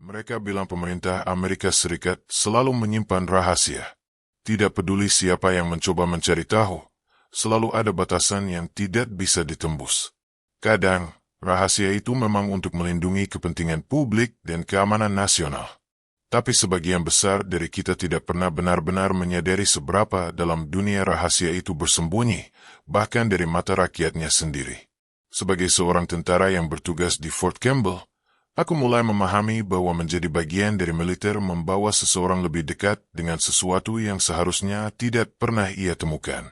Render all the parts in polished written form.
Mereka bilang pemerintah Amerika Serikat selalu menyimpan rahasia. Tidak peduli siapa yang mencoba mencari tahu, selalu ada batasan yang tidak bisa ditembus. Kadang, rahasia itu memang untuk melindungi kepentingan publik dan keamanan nasional. Tapi sebagian besar dari kita tidak pernah benar-benar menyadari seberapa dalam dunia rahasia itu bersembunyi, bahkan dari mata rakyatnya sendiri. Sebagai seorang tentara yang bertugas di Fort Campbell, aku mulai memahami bahwa menjadi bagian dari militer membawa seseorang lebih dekat dengan sesuatu yang seharusnya tidak pernah ia temukan.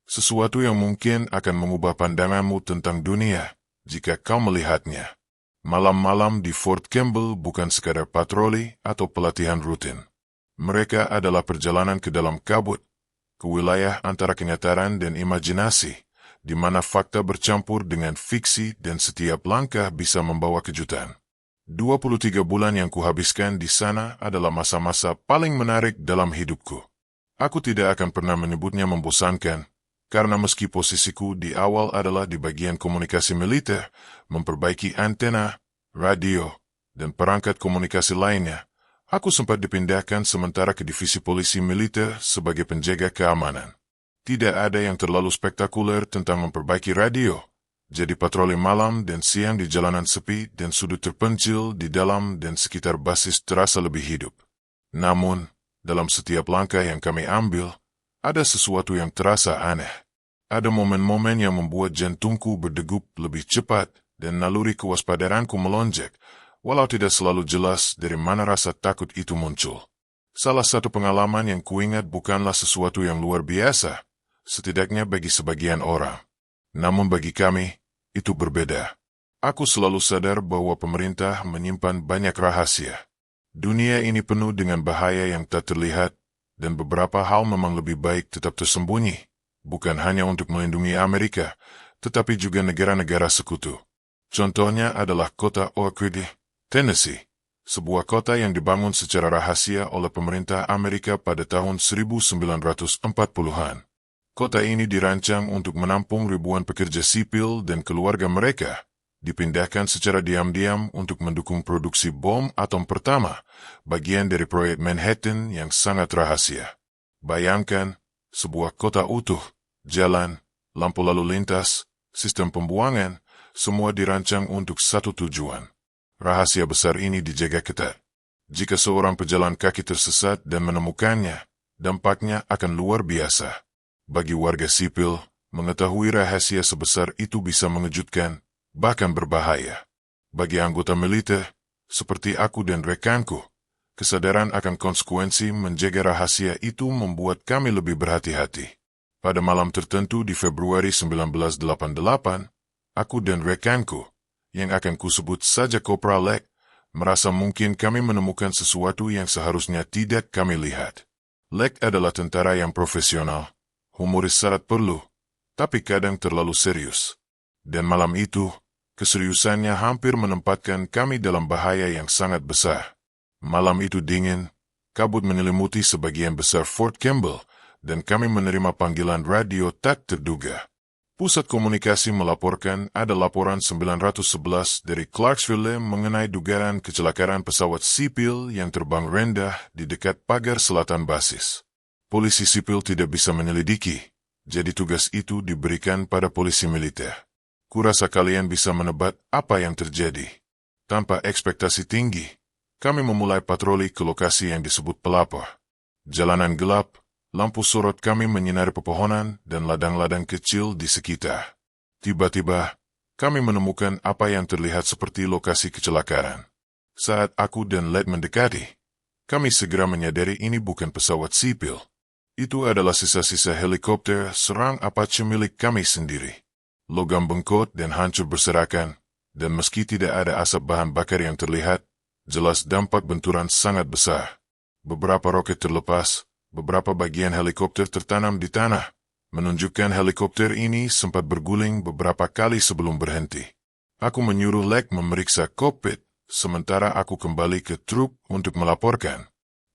Sesuatu yang mungkin akan mengubah pandanganmu tentang dunia jika kau melihatnya. Malam-malam di Fort Campbell bukan sekadar patroli atau pelatihan rutin. Mereka adalah perjalanan ke dalam kabut, ke wilayah antara kenyataan dan imajinasi, di mana fakta bercampur dengan fiksi dan setiap langkah bisa membawa kejutan. 23 bulan yang kuhabiskan di sana adalah masa-masa paling menarik dalam hidupku. Aku tidak akan pernah menyebutnya membosankan, karena meski posisiku di awal adalah di bagian komunikasi militer, memperbaiki antena, radio, dan perangkat komunikasi lainnya, aku sempat dipindahkan sementara ke divisi polisi militer sebagai penjaga keamanan. Tidak ada yang terlalu spektakuler tentang memperbaiki radio. Jadi patroli malam dan siang di jalanan sepi dan sudut terpencil di dalam dan sekitar basis terasa lebih hidup. Namun, dalam setiap langkah yang kami ambil, ada sesuatu yang terasa aneh. Ada momen-momen yang membuat jantungku berdegup lebih cepat dan naluri kewaspadaanku melonjak, walau tidak selalu jelas dari mana rasa takut itu muncul. Salah satu pengalaman yang kuingat bukanlah sesuatu yang luar biasa, setidaknya bagi sebagian orang. Namun bagi kami, itu berbeda. Aku selalu sadar bahwa pemerintah menyimpan banyak rahasia. Dunia ini penuh dengan bahaya yang tak terlihat, dan beberapa hal memang lebih baik tetap tersembunyi, bukan hanya untuk melindungi Amerika, tetapi juga negara-negara sekutu. Contohnya adalah kota Oak Ridge, Tennessee, sebuah kota yang dibangun secara rahasia oleh pemerintah Amerika pada tahun 1940-an. Kota ini dirancang untuk menampung ribuan pekerja sipil dan keluarga mereka, dipindahkan secara diam-diam untuk mendukung produksi bom atom pertama, bagian dari proyek Manhattan yang sangat rahasia. Bayangkan, sebuah kota utuh, jalan, lampu lalu lintas, sistem pembuangan, semua dirancang untuk satu tujuan. Rahasia besar ini dijaga ketat. Jika seorang pejalan kaki tersesat dan menemukannya, dampaknya akan luar biasa. Bagi warga sipil, mengetahui rahasia sebesar itu bisa mengejutkan, bahkan berbahaya. Bagi anggota militer, seperti aku dan rekanku, kesadaran akan konsekuensi menjaga rahasia itu membuat kami lebih berhati-hati. Pada malam tertentu di Februari 1988, aku dan rekanku, yang akan kusebut saja Kopral Lek, merasa mungkin kami menemukan sesuatu yang seharusnya tidak kami lihat. Lek adalah tentara yang profesional, humoris syarat perlu, tapi kadang terlalu serius. Dan malam itu, keseriusannya hampir menempatkan kami dalam bahaya yang sangat besar. Malam itu dingin, kabut menyelimuti sebagian besar Fort Campbell, dan kami menerima panggilan radio tak terduga. Pusat komunikasi melaporkan ada laporan 911 dari Clarksville mengenai dugaan kecelakaan pesawat sipil yang terbang rendah di dekat pagar selatan basis. Polisi sipil tidak bisa menyelidiki, jadi tugas itu diberikan pada polisi militer. Kurasa kalian bisa menebak apa yang terjadi. Tanpa ekspektasi tinggi, kami memulai patroli ke lokasi yang disebut pelapor. Jalanan gelap, lampu sorot kami menyinari pepohonan dan ladang-ladang kecil di sekitar. Tiba-tiba, kami menemukan apa yang terlihat seperti lokasi kecelakaan. Saat aku dan Led mendekati, kami segera menyadari ini bukan pesawat sipil. Itu adalah sisa-sisa helikopter serang Apache milik kami sendiri. Logam bengkot dan hancur berserakan, dan meski tidak ada asap bahan bakar yang terlihat, jelas dampak benturan sangat besar. Beberapa roket terlepas, beberapa bagian helikopter tertanam di tanah, menunjukkan helikopter ini sempat berguling beberapa kali sebelum berhenti. Aku menyuruh Lek memeriksa kokpit, sementara aku kembali ke truk untuk melaporkan.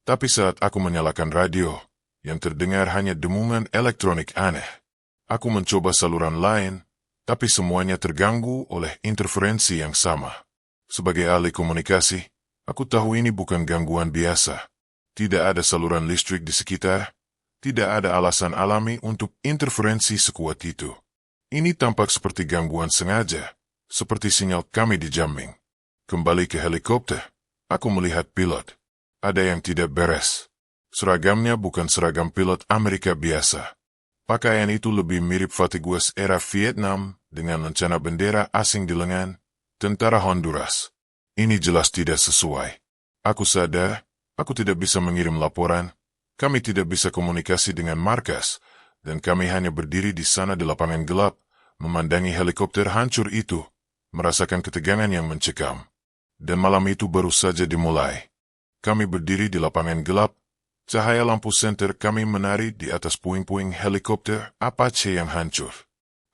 Tapi saat aku menyalakan radio, yang terdengar hanya dengungan elektronik aneh. Aku mencoba saluran lain, tapi semuanya terganggu oleh interferensi yang sama. Sebagai ahli komunikasi, Aku tahu ini bukan gangguan biasa. Tidak ada saluran listrik di sekitar. Tidak ada alasan alami untuk interferensi sekuat itu. Ini tampak seperti gangguan sengaja, seperti sinyal kami dijamming. Kembali ke helikopter, aku melihat pilot. Ada yang tidak beres. Seragamnya bukan seragam pilot Amerika biasa. Pakaian itu lebih mirip Fatigues era Vietnam dengan lencana bendera asing di lengan, tentara Honduras. Ini jelas tidak sesuai. Aku sadar, aku tidak bisa mengirim laporan, kami tidak bisa komunikasi dengan markas, dan kami hanya berdiri di sana di lapangan gelap, memandangi helikopter hancur itu, merasakan ketegangan yang mencekam. Dan malam itu baru saja dimulai. Kami berdiri di lapangan gelap, cahaya lampu senter kami menari di atas puing-puing helikopter Apache yang hancur.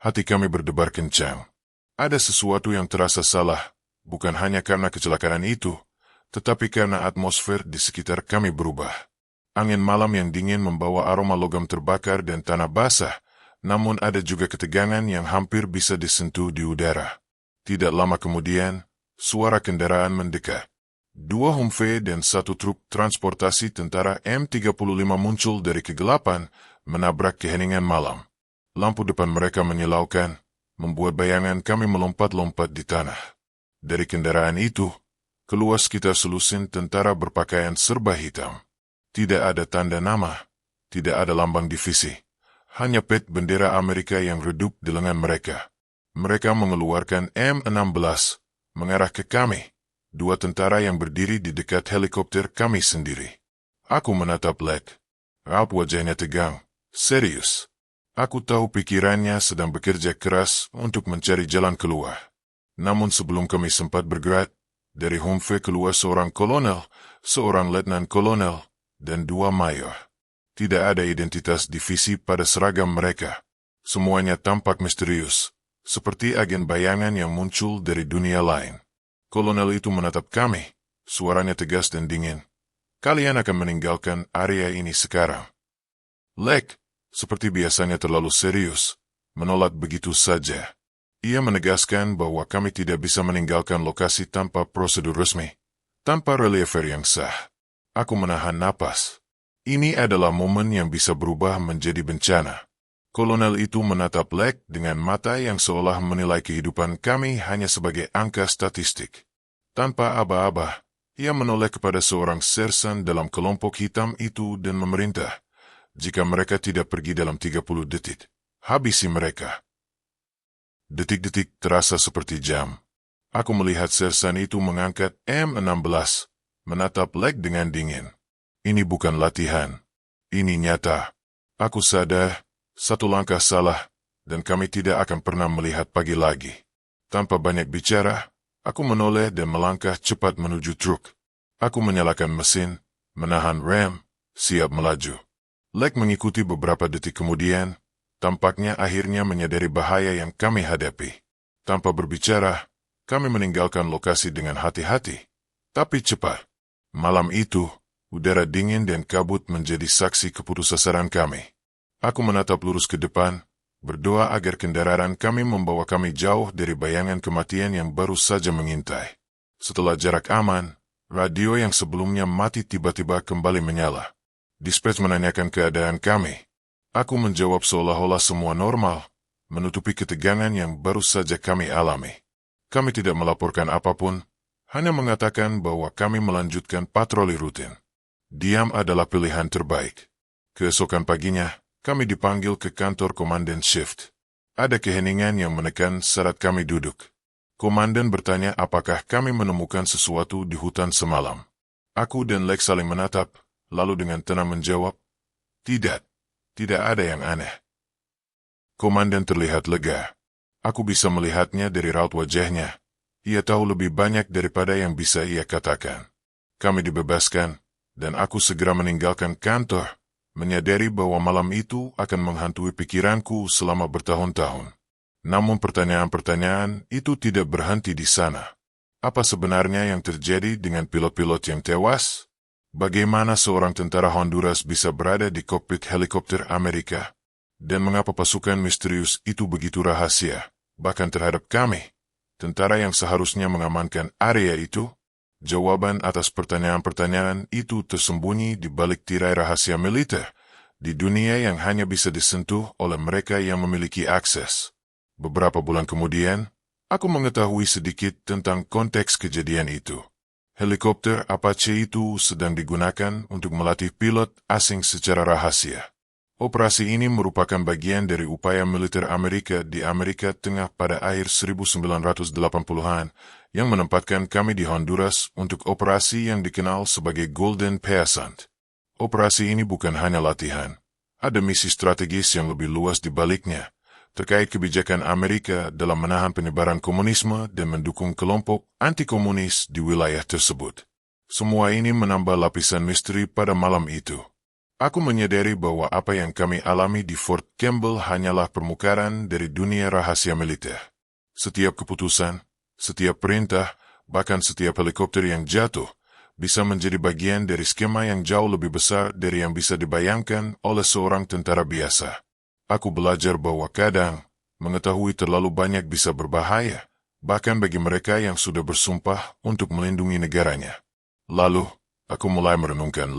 Hati kami berdebar kencang. Ada sesuatu yang terasa salah, bukan hanya karena kecelakaan itu, tetapi karena atmosfer di sekitar kami berubah. Angin malam yang dingin membawa aroma logam terbakar dan tanah basah, namun ada juga ketegangan yang hampir bisa disentuh di udara. Tidak lama kemudian, suara kendaraan mendekat. 2 Humvee dan 1 truk transportasi tentara M35 muncul dari kegelapan, menabrak keheningan malam. Lampu depan mereka menyilaukan, membuat bayangan kami melompat-lompat di tanah. Dari kendaraan itu, keluar sekitar selusin tentara berpakaian serba hitam. Tidak ada tanda nama, tidak ada lambang divisi. Hanya pet bendera Amerika yang redup di lengan mereka. Mereka mengeluarkan M16, mengarah ke kami. 2 tentara yang berdiri di dekat helikopter kami sendiri. Aku menatap Lek. Raut wajahnya tegang, serius. Aku tahu pikirannya sedang bekerja keras untuk mencari jalan keluar. Namun sebelum kami sempat bergerak, dari Humvee keluar seorang kolonel, seorang letnan kolonel, dan 2 mayor. Tidak ada identitas divisi pada seragam mereka. Semuanya tampak misterius, seperti agen bayangan yang muncul dari dunia lain. Kolonel itu menatap kami, suaranya tegas dan dingin. Kalian akan meninggalkan area ini sekarang. Lek, seperti biasanya terlalu serius, menolak begitu saja. Ia menegaskan bahwa kami tidak bisa meninggalkan lokasi tanpa prosedur resmi, tanpa reliever yang sah. Aku menahan napas. Ini adalah momen yang bisa berubah menjadi bencana. Kolonel itu menatap Lek dengan mata yang seolah menilai kehidupan kami hanya sebagai angka statistik. Tanpa aba-aba, ia menoleh kepada seorang sersan dalam kelompok hitam itu dan memerintah, jika mereka tidak pergi dalam 30 detik, habisi mereka. Detik-detik terasa seperti jam. Aku melihat sersan itu mengangkat M16, menatap Lek dengan dingin. Ini bukan latihan. Ini nyata. Aku sadar, 1 langkah salah, dan kami tidak akan pernah melihat pagi lagi. Tanpa banyak bicara, aku menoleh dan melangkah cepat menuju truk. Aku menyalakan mesin, menahan rem, siap melaju. Lek mengikuti beberapa detik kemudian, tampaknya akhirnya menyadari bahaya yang kami hadapi. Tanpa berbicara, kami meninggalkan lokasi dengan hati-hati, tapi cepat. Malam itu, udara dingin dan kabut menjadi saksi keputusasaan kami. Aku menatap lurus ke depan, berdoa agar kendaraan kami membawa kami jauh dari bayangan kematian yang baru saja mengintai. Setelah jarak aman, radio yang sebelumnya mati tiba-tiba kembali menyala. Dispatch menanyakan keadaan kami. Aku menjawab seolah-olah semua normal, menutupi ketegangan yang baru saja kami alami. Kami tidak melaporkan apapun, hanya mengatakan bahwa kami melanjutkan patroli rutin. Diam adalah pilihan terbaik. Keesokan paginya, kami dipanggil ke kantor komandan shift. Ada keheningan yang menekan saat kami duduk. Komandan bertanya apakah kami menemukan sesuatu di hutan semalam. Aku dan Lex saling menatap, lalu dengan tenang menjawab, tidak ada yang aneh. Komandan terlihat lega. Aku bisa melihatnya dari raut wajahnya. Ia tahu lebih banyak daripada yang bisa ia katakan. Kami dibebaskan, dan aku segera meninggalkan kantor, menyadari bahwa malam itu akan menghantui pikiranku selama bertahun-tahun. Namun pertanyaan-pertanyaan itu tidak berhenti di sana. Apa sebenarnya yang terjadi dengan pilot-pilot yang tewas? Bagaimana seorang tentara Honduras bisa berada di kokpit helikopter Amerika? Dan mengapa pasukan misterius itu begitu rahasia, bahkan terhadap kami, tentara yang seharusnya mengamankan area itu? Jawaban atas pertanyaan-pertanyaan itu tersembunyi di balik tirai rahasia militer di dunia yang hanya bisa disentuh oleh mereka yang memiliki akses. Beberapa bulan kemudian, aku mengetahui sedikit tentang konteks kejadian itu. Helikopter Apache itu sedang digunakan untuk melatih pilot asing secara rahasia. Operasi ini merupakan bagian dari upaya militer Amerika di Amerika Tengah pada akhir 1980-an yang menempatkan kami di Honduras untuk operasi yang dikenal sebagai Golden Peasant. Operasi ini bukan hanya latihan. Ada misi strategis yang lebih luas di baliknya, terkait kebijakan Amerika dalam menahan penyebaran komunisme dan mendukung kelompok anti-komunis di wilayah tersebut. Semua ini menambah lapisan misteri pada malam itu. Aku menyadari bahwa apa yang kami alami di Fort Campbell hanyalah permukaan dari dunia rahasia militer. Setiap keputusan, setiap perintah, bahkan setiap helikopter yang jatuh, bisa menjadi bagian dari skema yang jauh lebih besar dari yang bisa dibayangkan oleh seorang tentara biasa. Aku belajar bahwa kadang, mengetahui terlalu banyak bisa berbahaya, bahkan bagi mereka yang sudah bersumpah untuk melindungi negaranya. Lalu, aku mulai merenungkan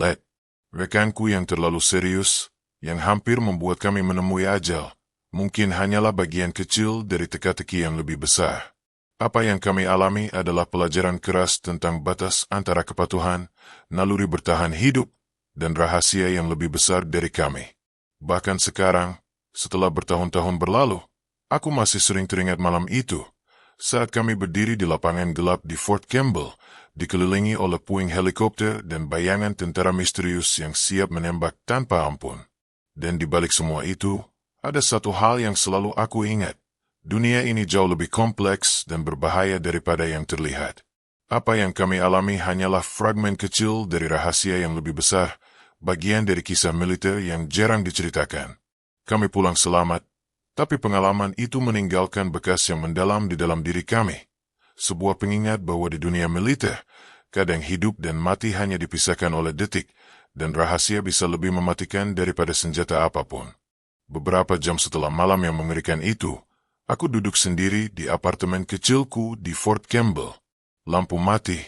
rekanku yang terlalu serius, yang hampir membuat kami menemui ajal, mungkin hanyalah bagian kecil dari teka-teki yang lebih besar. Apa yang kami alami adalah pelajaran keras tentang batas antara kepatuhan, naluri bertahan hidup, dan rahasia yang lebih besar dari kami. Bahkan sekarang, setelah bertahun-tahun berlalu, aku masih sering teringat malam itu, saat kami berdiri di lapangan gelap di Fort Campbell, dikelilingi oleh puing helikopter dan bayangan tentara misterius yang siap menembak tanpa ampun. Dan di balik semua itu, ada satu hal yang selalu aku ingat. Dunia ini jauh lebih kompleks dan berbahaya daripada yang terlihat. Apa yang kami alami hanyalah fragmen kecil dari rahasia yang lebih besar, bagian dari kisah militer yang jarang diceritakan. Kami pulang selamat, tapi pengalaman itu meninggalkan bekas yang mendalam di dalam diri kami. Sebuah pengingat bahwa di dunia militer, kadang hidup dan mati hanya dipisahkan oleh detik, dan rahasia bisa lebih mematikan daripada senjata apapun. Beberapa jam setelah malam yang mengerikan itu, aku duduk sendiri di apartemen kecilku di Fort Campbell. Lampu mati,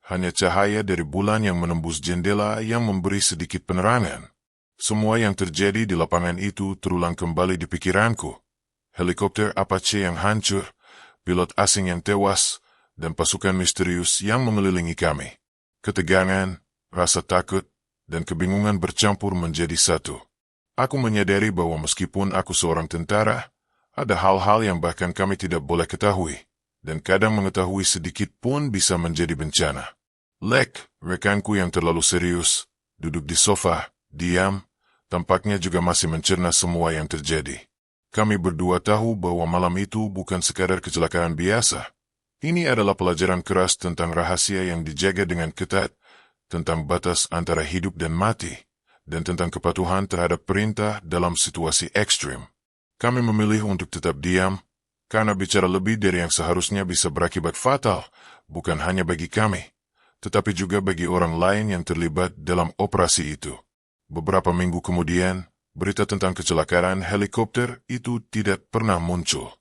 hanya cahaya dari bulan yang menembus jendela yang memberi sedikit penerangan. Semua yang terjadi di lapangan itu terulang kembali di pikiranku. Helikopter Apache yang hancur, pilot asing yang tewas, dan pasukan misterius yang mengelilingi kami. Ketegangan, rasa takut, dan kebingungan bercampur menjadi satu. Aku menyadari bahwa meskipun aku seorang tentara, ada hal-hal yang bahkan kami tidak boleh ketahui, dan kadang mengetahui sedikit pun bisa menjadi bencana. Rekanku yang terlalu serius, duduk di sofa, diam, tampaknya juga masih mencerna semua yang terjadi. Kami berdua tahu bahwa malam itu bukan sekadar kecelakaan biasa. Ini adalah pelajaran keras tentang rahasia yang dijaga dengan ketat, tentang batas antara hidup dan mati, dan tentang kepatuhan terhadap perintah dalam situasi ekstrim. Kami memilih untuk tetap diam, karena bicara lebih dari yang seharusnya bisa berakibat fatal, bukan hanya bagi kami, tetapi juga bagi orang lain yang terlibat dalam operasi itu. Beberapa minggu kemudian, berita tentang kecelakaan helikopter itu tidak pernah muncul.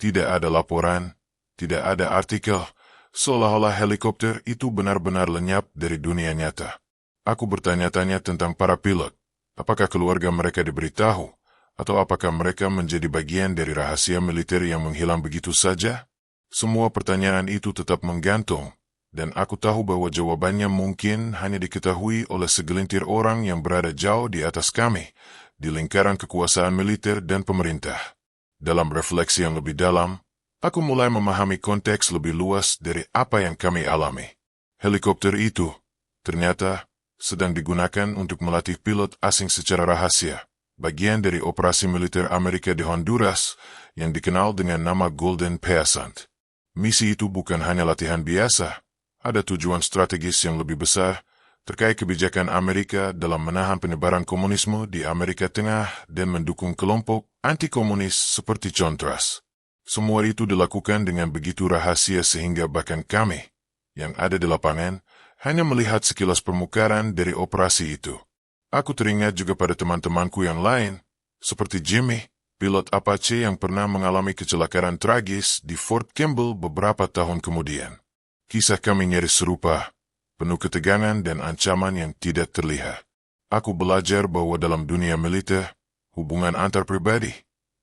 Tidak ada laporan, tidak ada artikel, seolah-olah helikopter itu benar-benar lenyap dari dunia nyata. Aku bertanya-tanya tentang para pilot, apakah keluarga mereka diberitahu, atau apakah mereka menjadi bagian dari rahasia militer yang menghilang begitu saja? Semua pertanyaan itu tetap menggantung, dan aku tahu bahwa jawabannya mungkin hanya diketahui oleh segelintir orang yang berada jauh di atas kami, di lingkaran kekuasaan militer dan pemerintah. Dalam refleksi yang lebih dalam, aku mulai memahami konteks lebih luas dari apa yang kami alami. Helikopter itu, ternyata, sedang digunakan untuk melatih pilot asing secara rahasia, bagian dari operasi militer Amerika di Honduras yang dikenal dengan nama Golden Peasant. Misi itu bukan hanya latihan biasa, ada tujuan strategis yang lebih besar terkait kebijakan Amerika dalam menahan penyebaran komunisme di Amerika Tengah dan mendukung kelompok anti-komunis seperti Contras. Semua itu dilakukan dengan begitu rahasia sehingga bahkan kami, yang ada di lapangan, hanya melihat sekilas permukaan dari operasi itu. Aku teringat juga pada teman-temanku yang lain, seperti Jimmy, pilot Apache yang pernah mengalami kecelakaan tragis di Fort Campbell beberapa tahun kemudian. Kisah kami nyaris serupa, penuh ketegangan dan ancaman yang tidak terlihat. Aku belajar bahwa dalam dunia militer, hubungan antar pribadi,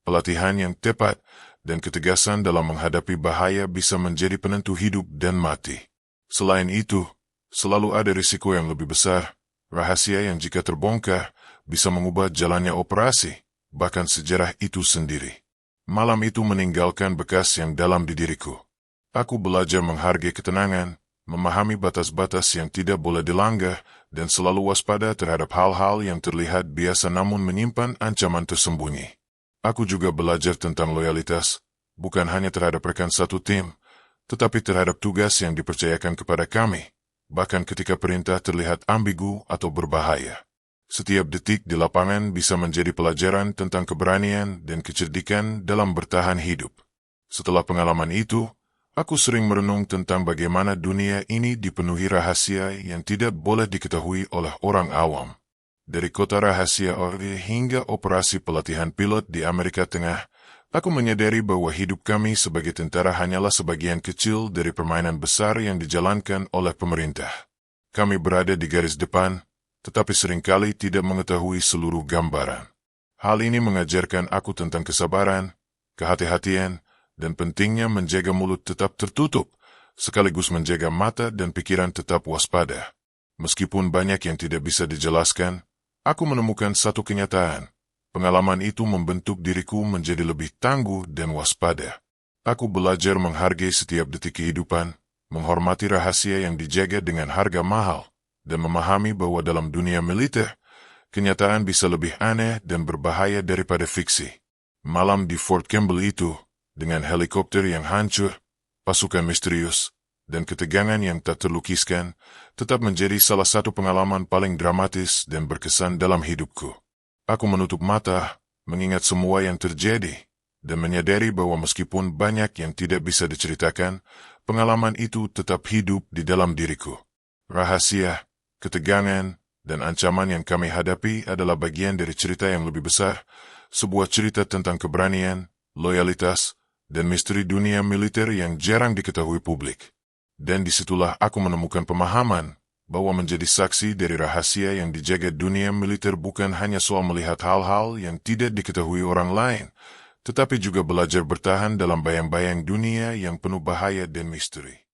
pelatihan yang tepat, dan ketegasan dalam menghadapi bahaya bisa menjadi penentu hidup dan mati. Selain itu, selalu ada risiko yang lebih besar, rahasia yang jika terbongkar, bisa mengubah jalannya operasi, bahkan sejarah itu sendiri. Malam itu meninggalkan bekas yang dalam di diriku. Aku belajar menghargai ketenangan, memahami batas-batas yang tidak boleh dilanggar, dan selalu waspada terhadap hal-hal yang terlihat biasa namun menyimpan ancaman tersembunyi. Aku juga belajar tentang loyalitas, bukan hanya terhadap rekan satu tim, tetapi terhadap tugas yang dipercayakan kepada kami, bahkan ketika perintah terlihat ambigu atau berbahaya. Setiap detik di lapangan bisa menjadi pelajaran tentang keberanian dan kecerdikan dalam bertahan hidup. Setelah pengalaman itu, aku sering merenung tentang bagaimana dunia ini dipenuhi rahasia yang tidak boleh diketahui oleh orang awam. Dari kota rahasia hingga operasi pelatihan pilot di Amerika Tengah, aku menyadari bahwa hidup kami sebagai tentara hanyalah sebagian kecil dari permainan besar yang dijalankan oleh pemerintah. Kami berada di garis depan, tetapi seringkali tidak mengetahui seluruh gambaran. Hal ini mengajarkan aku tentang kesabaran, kehati-hatian, dan pentingnya menjaga mulut tetap tertutup, sekaligus menjaga mata dan pikiran tetap waspada. Meskipun banyak yang tidak bisa dijelaskan, aku menemukan satu kenyataan. Pengalaman itu membentuk diriku menjadi lebih tangguh dan waspada. Aku belajar menghargai setiap detik kehidupan, menghormati rahasia yang dijaga dengan harga mahal, dan memahami bahwa dalam dunia militer, kenyataan bisa lebih aneh dan berbahaya daripada fiksi. Malam di Fort Campbell itu, dengan helikopter yang hancur, pasukan misterius, dan ketegangan yang tak terlukiskan, tetap menjadi salah satu pengalaman paling dramatis dan berkesan dalam hidupku. Aku menutup mata, mengingat semua yang terjadi, dan menyadari bahwa meskipun banyak yang tidak bisa diceritakan, pengalaman itu tetap hidup di dalam diriku. Rahasia, ketegangan, dan ancaman yang kami hadapi adalah bagian dari cerita yang lebih besar, sebuah cerita tentang keberanian, loyalitas, dan misteri dunia militer yang jarang diketahui publik. Dan disitulah aku menemukan pemahaman bahwa menjadi saksi dari rahasia yang dijaga dunia militer bukan hanya soal melihat hal-hal yang tidak diketahui orang lain, tetapi juga belajar bertahan dalam bayang-bayang dunia yang penuh bahaya dan misteri.